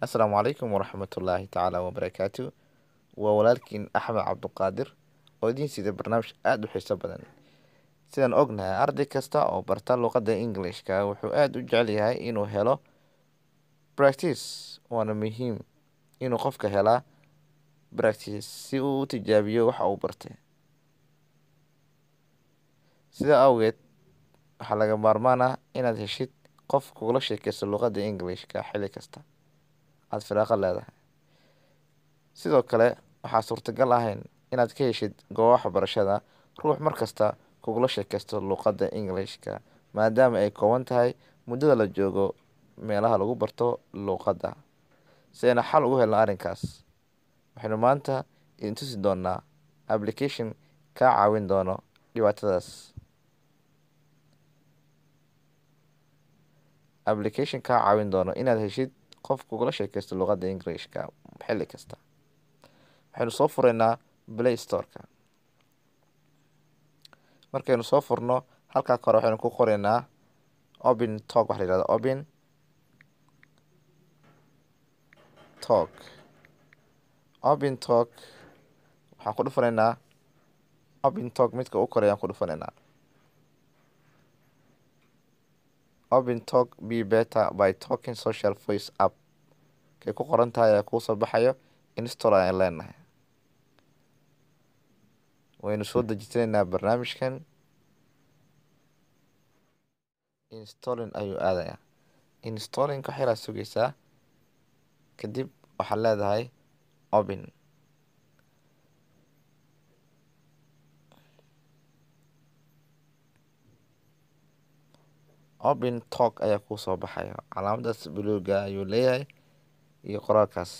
Asalaamu calaykum waraxmatullaahi tacaala wabarakaatu. Waa walaalkiin Axmed Cabduqaadir oo idiin sida barnaamij aad u xiiso badan. Sidaan ognahay, arday kasta oo barta luqadda Englishka wuxuu aad u jecel yahay inuu helo practice, waana muhiim inuu qofka helaa practice si uu u tijaabiyo waxa uu bartay. Sidaa awgeed, waxaa laga maarmaan ah inaad heshid qof kugula sheekaysto luqadda Englishka xilli kasta aad firaaqo leedahay. Sidoo kale, waxaa suurtagal ahayn inaad ka heshid goobo waxbarashada ruux markasta kugula sheekaysto luqadda Englishka, maadaama ay kooban tahay muddada la joogo meelaha lagu barto luqadda. Si aynu xal ugu helno arrinkaas, waxaynu maanta idin tusi doonaa application kaa caawin doono dhibaatadaas. Application kaa caawin doono inaad heshid qof kugula sheekaysto luqadda Englishka xilli kasta. Waxaynu soo fureynaa Play Store-ka. Markaynu soo furno, halkaa kore waxaynu ku qoraynaa Open Talk, waxa la yidhahdo Open Talk. Open Talk waxaan ku dhufanaynaa Open Talk, midka u koreeyaan ku dhufanaynaa. Open Talk be better by talking social voice app. Kay ku qoran tahay ayaa kuu soo baxayo install ayaan leenahay. Waynu soo dejisanaynaa barnaamijkan. Installing ayuu aadayaa. Installing ka xiraa sugaysaa. Kadib waxaad leedahay Open. Open Talk ayaa kuu soo baxayo. Calaamadaas buluuga ayuu leeyahay iyo qoraalkaas.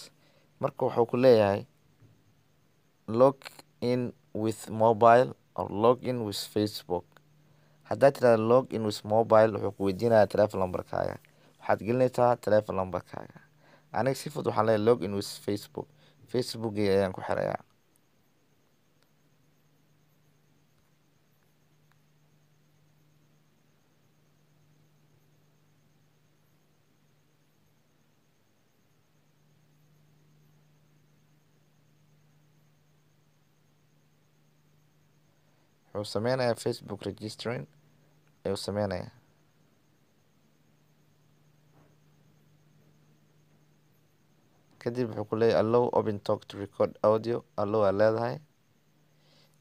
Marka wuxuu ku leeyahay log in with mobile or log in with Facebook. Haddaad tiraahdo log in with mobile, wuxuu ku weydiinayaa telephone number-kaaga. Waxaad gelinaysaa telephone number-kaaga. Aniga si fudud waxaan leeyahay log in with Facebook. Facebook-gii ayaan ku xirayaa. Wuxuu sameynayaa Facebook registering ayuu sameynayaa. Kadib wuxuu ku leeyahay allow Open Talk to record audio. Allow aad leedahay.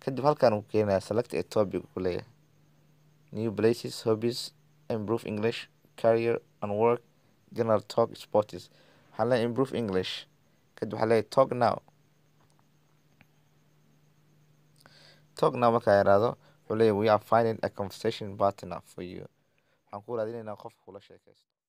Kadib halkaan uu keenayaa select a topic ku leeyahay new places, hobbies, improve English, career and work, general talk, sports. Waxaan leeyahay improve English. Kadib waxaan leeyahay talk now. Talk now markaa yaraado, wuxuu leeyahay we are finding a conversation partner for you. Waxaan ku raadinaynaa qof kula sheekaysto.